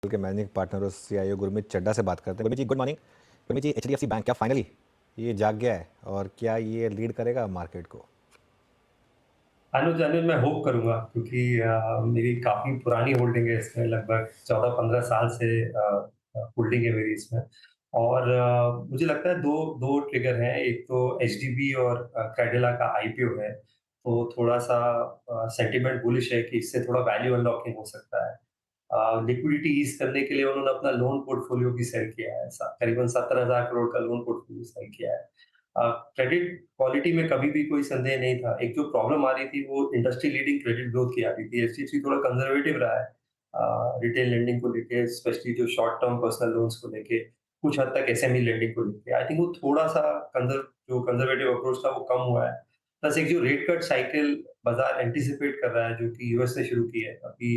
के managing partner और CIO Gurmeet Chadha से बात करते हैं। गुरमीत जी, गुड मॉर्निंग। गुरमीत जी, एचडीएफसी बैंक क्या फाइनली ये जाग गया है और क्या ये लीड करेगा मार्केट को? अनुज अनुज मैं होप करूंगा क्योंकि मेरी काफी पुरानी होल्डिंग है इसमें लगभग 14-15 साल से होल्डिंग है मेरी इसमें। और मुझे लगता है दो दो ट्रिगर हैं, एक तो एचडीबी और कैडिला का आईपीओ है। तो थोड़ा सा सेंटिमेंट बुलिश है कि इससे थोड़ा वैल्यू अनलॉकिंग हो सकता है। लिक्विडिटी ईज़ करने के लिए उन्होंने अपना लोन पोर्टफोलियो भी सेल किया है। करीबन 17,000 करोड़ का लोन पोर्टफोलियो सेल किया है। क्रेडिट क्वालिटी में कभी भी कोई संदेह नहीं था। एक जो प्रॉब्लम आ रही थी वो इंडस्ट्री लीडिंग क्रेडिट ग्रोथ की आ रही थी। एचडीएफसी थोड़ा कंजर्वेटिव रहा है रिटेल लेंडिंग को लेके, स्पेशली जो शॉर्ट टर्म पर्सनल लोन्स को लेके, कुछ हद तक एसएमई लेंडिंग को लेके। आई थिंक वो थोड़ा-सा कंजर्वेटिव अप्रोच था वो कम हुआ है। प्लस एक जो रेट कट साइकिल बाज़ार एंटीसिपेट कर रहा है जो कि यूएस ने शुरू की है। अभी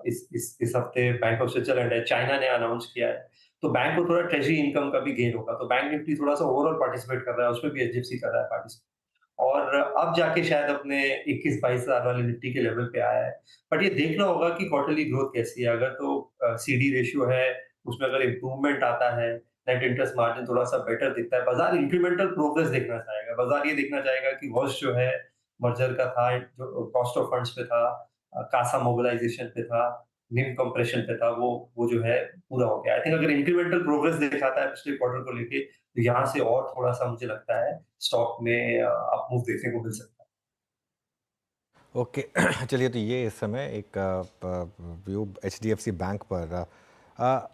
इस हफ्ते बैंक ऑफ स्विट्जरलैंड है, चाइना ने अनाउंस किया है। तो बैंक को थोड़ा ट्रेजरी इनकम का भी गेन होगा। तो बैंक निफ्टी थोड़ा-सा ओवरऑल पार्टिसिपेट कर रहा है, उसमें भी एचडीएफसी कर रहा है पार्टिसिपेट। और अब जाके शायद अपने 21-22 हज़ार वाले निफ्टी के लेवल पे आया है। बट ये देखना होगा कि क्वार्टरली ग्रोथ कैसी है। अगर तो सीडी रेशियो है, उसमें अगर इम्प्रूवमेंट आता है, नेट इंटरेस्ट मार्जिन थोड़ा-सा बेटर दिखता है, बाज़ार इंक्रीमेंटल प्रोग्रेस देखना चाहेगा। बाज़ार ये देखना चाहेगा कि वर्स्ट जो है मर्जर का था, जो कॉस्ट ऑफ फंड्स पे था, कासा मोबिलाइजेशन पे था, निम कंप्रेशन पे था, वो जो है पूरा हो गया। आई थिंक अगर इंक्रीमेंटल प्रोग्रेस दिखाता है पिछले क्वार्टर को लेके, तो यहाँ से और थोड़ा-सा मुझे लगता है स्टॉक में अप मूव देखने को मिल सकता है। ओके। चलिए, तो ये इस समय एक व्यू एचडीएफसी बैंक पर। अ,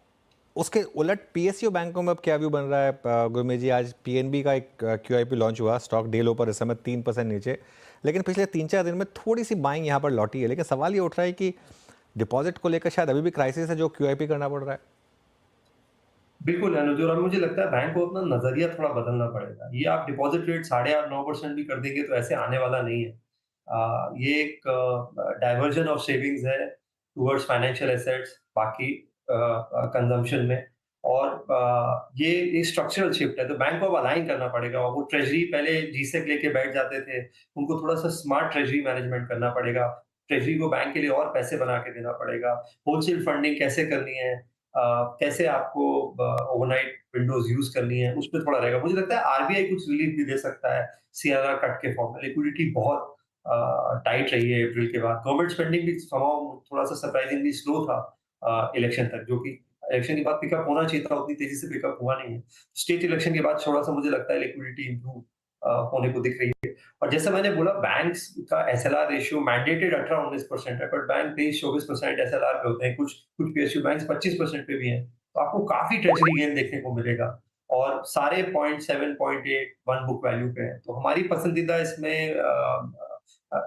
उसके उलट पीएसयू बैंकों में अब क्या व्यू बन रहा है? गुरमीत जी, आज पीएनबी का एक क्यूआईपी लॉन्च हुआ, स्टॉक डे लो पर इस समय 3% नीचे, लेकिन पिछले 3-4 दिन में थोड़ी सी बाइंग यहाँ पर लौटी है। लेकिन सवाल ये उठ रहा है कि डिपॉजिट को लेकर शायद अभी भी क्राइसिस है जो क्यूआईपी करना पड़ रहा है। बिल्कुल अनुज, और मुझे लगता है बैंक को अपना नज़रिया थोड़ा बदलना पड़ेगा। ये आप डिपॉज़िट रेट 8.5-9% भी कर देंगे तो ऐसे आने वाला नहीं है। ये एक डाइवर्जन ऑफ सेविंग्स है टुवर्ड्स फाइनेंशियल एसेट्स, बाकी कंज़म्पशन में। और ये स्ट्रक्चरल शिफ्ट है, तो बैंक को अब अलाइन करना पड़ेगा। वो ट्रेज़री पहले जीसेक लेके बैठ जाते थे, उनको थोड़ा-सा स्मार्ट ट्रेज़री मैनेजमेंट करना पड़ेगा। ट्रेज़री को बैंक के लिए और पैसे बना के देना पड़ेगा। होलसेल फंडिंग कैसे करनी है, कैसे आपको ओवरनाइट विंडोज़ यूज़ करनी है, उसपे थोड़ा रहेगा। मुझे लगता है आरबीआई कुछ रिलीफ भी दे सकता है, सीआरआर कट के फॉर्म में। लिक्विडिटी बहुत टाइट रही है अप्रैल के बाद। गवर्नमेंट स्पेंडिंग भी समहाउ थोड़ा-सा सरप्राइजिंगली स्लो था इलेक्शन तक, जो कि इलेक्शन के बाद पिकअप होना चाहिए था, उतनी तेज़ी से पिकअप हुआ नहीं है। स्टेट इलेक्शन के बाद थोड़ा-सा मुझे लगता है लिक्विडिटी इम्प्रूव होने को दिख रही है। और जैसे मैंने बोला, बैंक्स का एसएलआर रेशियो मैंडेटेड 18-19% है, बट बैंक 23-24% एसएलआर पे होते हैं। कुछ कुछ पीएसयू बैंक्स 25% पे भी हैं। तो आपको काफ़ी ट्रेज़री गेन देखने को मिलेगा। और सारे 0.7, 0.8, 1 बुक वैल्यू पे हैं। तो हमारी पसंदीदा इसमें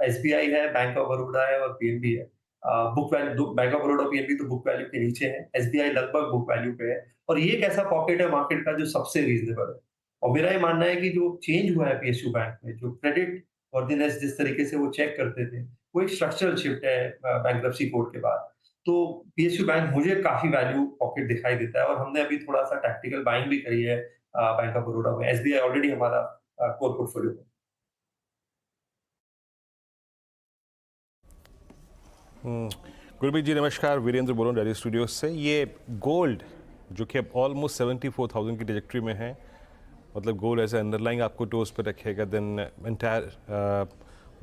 एसबीआई है, बैंक ऑफ बड़ौदा है और पीएनबी है। बुक वैल्यू दो, बैंक ऑफ बड़ौदा और पीएनबी तो बुक वैल्यू के नीचे है। एसबीआई लगभग बुक वैल्यू पे है। और ये एक ऐसा पॉकेट है मार्केट का जो सबसे रीज़नेबल है। और मेरा ये मानना है कि जो चेंज हुआ है पीएसयू बैंक में, जो क्रेडिट वर्दिनेस जिस तरीके से वो चेक करते थे, वो एक स्ट्रक्चरल शिफ्ट है बैंक्रप्सी कोड के बाद। तो पीएसयू बैंक मुझे काफ़ी वैल्यू पॉकेट दिखाई देता है, और हमने अभी थोड़ा-सा टैक्टिकल बाइंग भी करी है बैंक ऑफ बड़ौदा में। एसबीआई ऑलरेडी हमारा कोर पोर्टफोलियो में। गुरमीत जी नमस्कार, वीरेंद्र बोल रहा हूँ डेली स्टूडियो से। ये गोल्ड जो कि अब ऑलमोस्ट 74,000 की ट्रेजेक्ट्री में है, मतलब गोल्ड ऐसे अंडरलाइंग आपको टोज पे रखेगा, देन एंटायर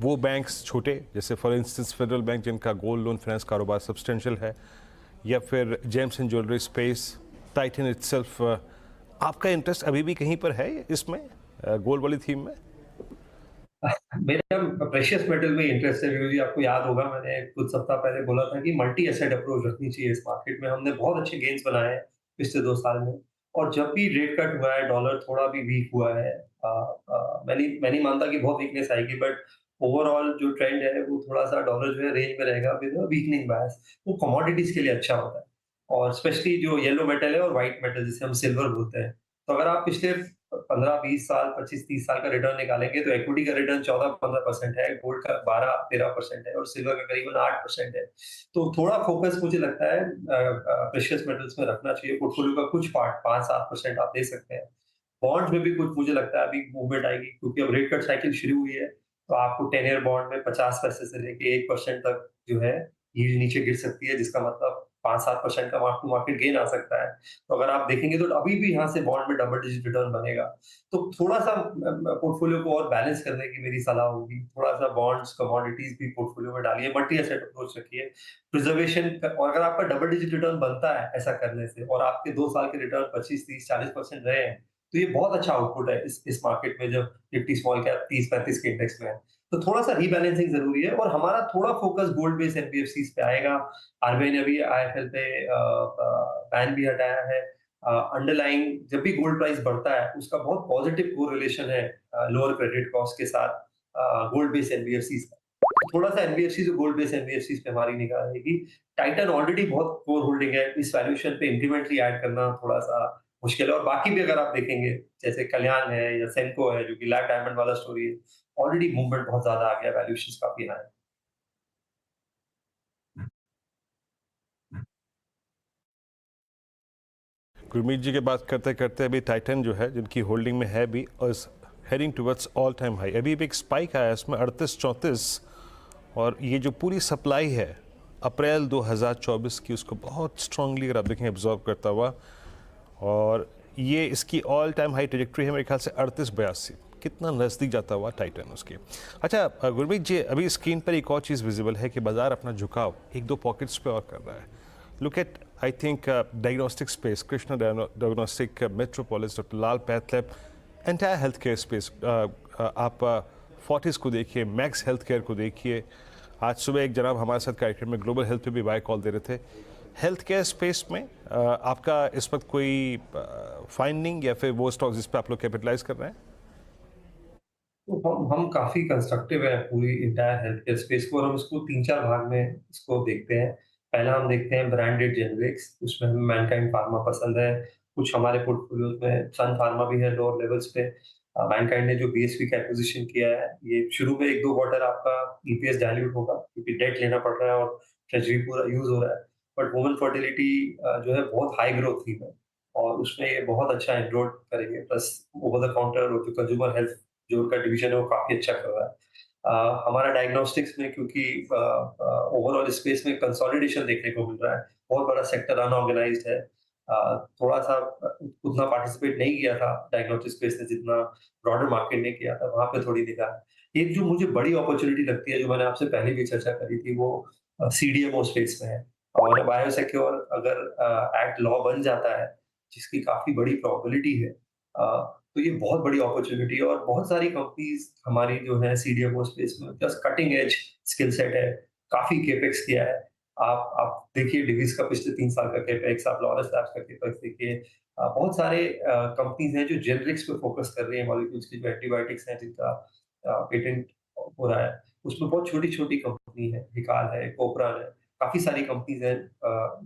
वो बैंक्स छोटे जैसे फॉर इंस्टेंस फेडरल बैंक जिनका गोल्ड लोन फाइनेंस कारोबार सब्सटेंशियल है, या फिर James and jewellery space, Titan itself, आपका इंटरेस्ट अभी भी कहीं पर है इसमें, गोल्ड वाली थीम में? मेरा प्रेशियस मेटल में इंटरेस्ट है क्योंकि आपको याद होगा मैंने कुछ सप्ताह पहले बोला था कि मल्टी एसेट अप्रोच रखनी चाहिए इस मार्केट में। हमने बहुत अच्छे गेन्स बनाए हैं पिछले 2 साल में। और जब भी रेट कट हुआ है, डॉलर थोड़ा भी वीक हुआ है, मैं नहीं मानता कि बहुत वीकनेस आएगी, बट ओवरऑल जो ट्रेंड है वो थोड़ा-सा डॉलर जो है रेंज में रहेगा विद अ वीकनिंग बायस। वो कमोडिटीज़ के लिए अच्छा होता है। और स्पेशली जो येलो मेटल है और व्हाइट मेटल जिसे हम सिल्वर बोलते हैं। तो अगर आप पिछले 15-20 साल, 25-30 साल का रिटर्न निकालेंगे तो इक्विटी का रिटर्न 14-15% है, गोल्ड का 12-13% है और सिल्वर का करीबन 8% है। तो थोड़ा फोकस मुझे लगता है प्रेशियस मेटल्स में रखना चाहिए। पोर्टफोलियो का कुछ पार्ट 5-7% आप दे सकते हैं। बॉन्ड्स में भी कुछ मुझे लगता है अभी मूवमेंट आएगी क्योंकि अब रेट कट साइकिल शुरू हुई है। तो आपको 10 ईयर बॉन्ड में 50 पैसे से लेके 1% तक जो है यील्ड नीचे गिर सकती है, जिसका मतलब 5-7% का मार्क टू मार्केट गेन आ सकता है। तो अगर आप देखेंगे तो अभी भी यहाँ से बॉन्ड में डबल डिजिट रिटर्न बनेगा। तो थोड़ा-सा पोर्टफोलियो को और बैलेंस करने की मेरी सलाह होगी। थोड़ा-सा बॉन्ड्स, कमोडिटीज़ भी पोर्टफोलियो में डालिए, मल्टी एसेट अप्रोच रखिए। प्रिजर्वेशन और अगर आपका डबल डिजिट रिटर्न बनता है ऐसा करने से और आपके 2 साल के रिटर्न 25, 30, 40% रहे हैं, तो ये बहुत अच्छा आउटपुट है इस मार्केट में जब निफ्टी स्मॉल कैप 30-35 के इंडेक्स में है। तो थोड़ा-सा रीबैलेंसिंग ज़रूरी है और हमारा थोड़ा फोकस गोल्ड बेस्ड एनबीएफसीज़ पे आएगा। आरबीआई ने अभी आईएफएल पे बैन भी हटाया है। अंडरलाइंग जब भी गोल्ड प्राइस बढ़ता है, उसका बहुत पॉजिटिव कोरिलेशन है लोअर क्रेडिट कॉस्ट के साथ गोल्ड बेस्ड एनबीएफसीज़ का। तो थोड़ा-सा एनबीएफसीज़ और गोल्ड बेस्ड एनबीएफसीज़ पे हमारी निगाह रहेगी। टाइटन ऑलरेडी बहुत कोर होल्डिंग है, इस वैल्यूएशन पे इंक्रीमेंटली ऐड करना थोड़ा-सा मुश्किल है और बाकी भी अगर आप देखेंगे, जैसे कल्याण है या सेंको है, जो कि ब्लैक डायमंड वाला स्टोरी है, ऑलरेडी मूवमेंट बहुत ज़्यादा आ गया, वैल्यूएशंस काफ़ी हाई है। गुरमीत जी की बात करते करते अभी टाइटन जो है जिनकी होल्डिंग में है भी heading towards all time high. अभी भी एक स्पाइक आया इसमें 38-34 और ये जो पूरी सप्लाई है अप्रैल 2024 की उसको बहुत स्ट्रांगली अगर आप देखें एब्जॉर्ब करता हुआ और ये इसकी ऑल टाइम हाई ट्रेजेक्ट्री है मेरे ख्याल से 38-82 कितना नज़दीक जाता हुआ टाइटन उसके। अच्छा गुरमीत जी अभी स्क्रीन पर एक और चीज़ विजिबल है कि बाजार अपना झुकाव एक दो पॉकेट्स पे और कर रहा है। Look at, I think, diagnostic space, Krishna Diagnostic, Metropolis, Dr. Lal Pathlab, entire healthcare space. आप फोर्टिस को देखिए, मैक्स हेल्थ केयर को देखिए। आज सुबह एक जनाब हमारे साथ कार्यक्रम में ग्लोबल हेल्थ पे भी बाय कॉल दे रहे थे। हेल्थ केयर स्पेस में आपका इस वक्त कोई फाइंडिंग या फिर वो स्टॉक्स जिस पे आप लोग कैपिटलाइज कर रहे हैं? तो हम काफ़ी कंस्ट्रक्टिव हैं पूरी एंटायर हेल्थ केयर स्पेस को और हम इसको 3-4 भाग में इसको देखते हैं। पहला हम देखते हैं ब्रांडेड जेनरिक्स, उसमें हमें मैनकाइंड फार्मा पसंद है। कुछ हमारे पोर्टफोलियोज़ में सन फार्मा भी है लोअर लेवल्स पे। मैनकाइंड ने जो बीएसवी का एक्विजिशन किया है, ये शुरू में 1-2 क्वार्टर आपका ईपीएस डाइल्यूट होगा क्योंकि डेट लेना पड़ रहा है और ट्रेजरी पूरा यूज़ हो रहा है। बट वुमेन फर्टिलिटी जो है बहुत हाई ग्रोथ थीम है और उसमें ये बहुत अच्छा एनरोल करेंगे। प्लस ओवर द काउंटर और जो कंज्यूमर हेल्थ जो उनका डिवीजन है वो काफ़ी अच्छा कर रहा है। हमारा डायग्नोस्टिक्स में क्योंकि ओवरऑल स्पेस में कंसोलिडेशन देखने को मिल रहा है, बहुत बड़ा सेक्टर अनऑर्गेनाइज्ड है। थोड़ा-सा उतना पार्टिसिपेट नहीं किया था डायग्नोस्टिक स्पेस ने जितना ब्रॉडर मार्केट ने किया था, वहाँ पे थोड़ी निगाह है। एक जो मुझे बड़ी अपॉर्च्युनिटी लगती है, जो मैंने आपसे पहले भी चर्चा करी थी, वो सीडीएमओ स्पेस में है और बायोसिक्योर अगर एक्ट लॉ बन जाता है, जिसकी काफ़ी बड़ी प्रोबेबिलिटी है तो ये बहुत बड़ी अपॉर्च्युनिटी है और बहुत सारी कंपनीज हमारी जो है सीडीएमओ स्पेस में just cutting edge skill set है, काफ़ी केपेक्स किया है। आप देखिए डिवीज़ का पिछले 3 साल का केपेक्स, आप लॉरस लैब्स का केपेक्स देखिए। बहुत सारे कंपनीज हैं जो जेनरिक्स पे फोकस कर रही हैं, मॉलिक्यूल्स की जो एंटीबायोटिक्स हैं जिनका पेटेंट हो रहा है। उसमें बहुत छोटी-छोटी कंपनी है, हिकाल है, कोपरान है, काफ़ी सारी कंपनीज हैं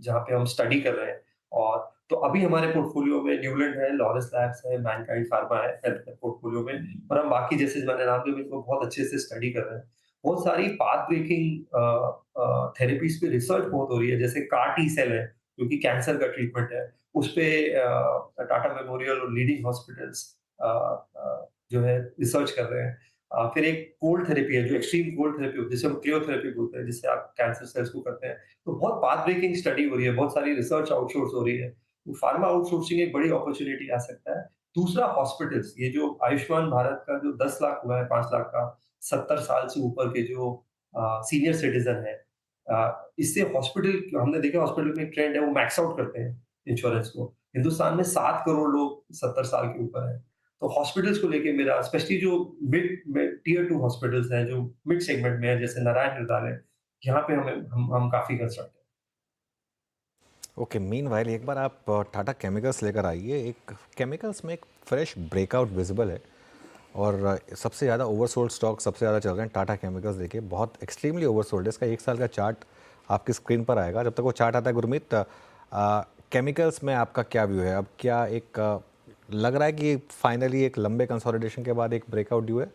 जहाँ पे हम स्टडी कर रहे हैं और तो अभी हमारे पोर्टफोलियो में न्यूलैंड है, लॉरस लैब्स है, मैनकाइंड फार्मा है हेल्थ केयर पोर्टफोलियो में और हम बाकी जैसे मैंने नाम लिया इनको बहुत अच्छे से स्टडी कर रहे हैं। बहुत सारी पाथ ब्रेकिंग थेरेपीज़ पे रिसर्च बहुत हो रही है, जैसे कार टी सेल है, जो कि कैंसर का ट्रीटमेंट है। उसपे टाटा मेमोरियल और लीडिंग हॉस्पिटल्स जो है रिसर्च कर रहे हैं। फिर एक कोल्ड थेरेपी है, जो एक्सट्रीम कोल्ड थेरेपी होती है, जिसे हम क्रायोथेरेपी बोलते हैं, जिससे आप कैंसर सेल्स को करते हैं। तो बहुत पाथ ब्रेकिंग स्टडी हो रही है, बहुत सारी रिसर्च आउटसोर्स हो रही है। तो फार्मा आउटसोर्सिंग एक बड़ी अपॉर्च्युनिटी आ सकता है। दूसरा हॉस्पिटल्स, ये जो आयुष्मान भारत का जो 10 लाख हुआ है, 5 लाख का, 70 साल से ऊपर के जो सीनियर सिटीज़न हैं इससे हॉस्पिटल हमने देखा हॉस्पिटल में एक ट्रेंड है, वो मैक्स आउट करते हैं इंश्योरेंस को। हिंदुस्तान में 7 करोड़ लोग 70 साल के ऊपर हैं। तो हॉस्पिटल्स को लेके मेरा स्पेशली जो मिड में टियर 2 हॉस्पिटल्स हैं, जो मिड सेगमेंट में है, जैसे नारायण हृदयालय, यहाँ पे हम काफ़ी कंसर्न्ड हैं। ओके, मीनवाइल एक बार आप टाटा केमिकल्स लेकर आइए। एक केमिकल्स में एक फ्रेश ब्रेकआउट विजिबल है और सबसे ज़्यादा ओवरसोल्ड स्टॉक सबसे ज़्यादा चल रहे हैं टाटा केमिकल्स। देखिए बहुत एक्सट्रीमली ओवरसोल्ड है। इसका 1 साल का चार्ट आपकी स्क्रीन पर आएगा। जब तक वो चार्ट आता है गुरमीत, केमिकल्स में आपका क्या व्यू है? अब क्या एक लग रहा है कि फाइनली एक लंबे कंसोलिडेशन के बाद एक ब्रेकआउट ड्यू है?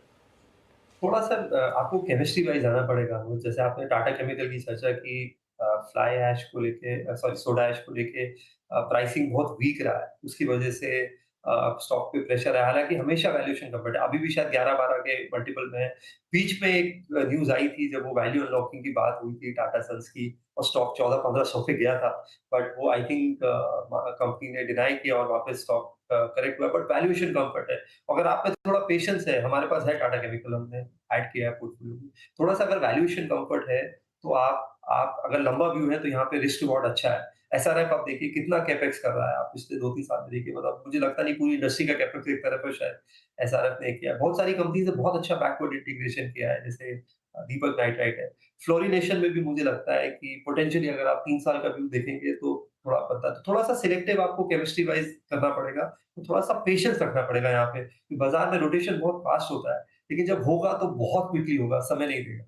थोड़ा-सा आपको केमिस्ट्री वाइज़ जाना पड़ेगा। वो जैसे आपने टाटा केमिकल की चर्चा की फ्लाई ऐश को लेके सॉरी सोडा ऐश को लेके प्राइसिंग बहुत वीक रहा है। उसकी वजह से स्टॉक पे प्रेशर है, हालाँकि हमेशा वैल्यूएशन कम्फर्ट है, अभी भी शायद 11-12 के मल्टीपल में है। बीच में एक न्यूज़ आई थी जब वो वैल्यू अनलॉकिंग की बात हुई थी टाटा सन्स की और स्टॉक 14-1500 पे गया था, बट वो आई थिंक कंपनी ने डिनाई किया और वापस स्टॉक करेक्ट हुआ, बट वैल्यूएशन कम्फर्ट है। अगर आप में थोड़ा पेशेंस है, हमारे पास है टाटा केमिकल, हमने ऐड किया है पोर्टफोलियो में। थोड़ा-सा अगर वैल्यूएशन कम्फर्ट है, तो आप अगर लंबा व्यू है तो यहाँ पे रिस्क रिवॉर्ड अच्छा है। एसआरएफ आप देखिए कितना कैपेक्स कर रहा है, आप पिछले 2-3 साल में देखिए, मतलब मुझे लगता नहीं पूरी इंडस्ट्री का कैपेक्स एक तरफ है शायद एसआरएफ ने किया है। बहुत सारी कंपनीज़ ने बहुत अच्छा बैकवर्ड इंटीग्रेशन किया है, जैसे दीपक नाइट्राइट है। फ्लोरिनेशन में भी मुझे लगता है कि पोटेंशियली अगर आप 3 साल का व्यू देखेंगे तो थोड़ा बनता है। तो थोड़ा-सा सिलेक्टिव आपको केमिस्ट्री वाइज़ करना पड़ेगा, तो थोड़ा-सा पेशेंस रखना पड़ेगा यहाँ पे। बाज़ार में रोटेशन बहुत फास्ट होता है, लेकिन जब होगा तो बहुत क्विकली होगा, समय नहीं देगा।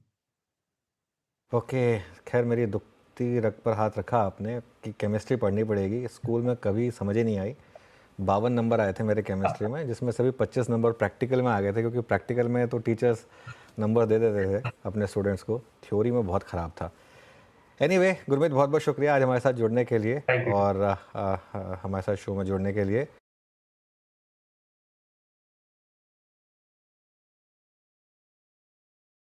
ओके, खैर मेरी दुखती रग पर हाथ रखा आपने कि केमिस्ट्री पढ़नी पड़ेगी। स्कूल में कभी समझ ही नहीं आई। 52 नंबर आए थे मेरे केमिस्ट्री में, जिसमें सभी 25 नंबर प्रैक्टिकल में आ गए थे, क्योंकि प्रैक्टिकल में तो टीचर्स नंबर दे देते थे अपने स्टूडेंट्स को। थ्योरी में बहुत ख़राब था। एनीवे, गुरमीत बहुत बहुत शुक्रिया आज हमारे साथ जुड़ने के लिए थैंक यू। और हमारे साथ शो में जुड़ने के लिए।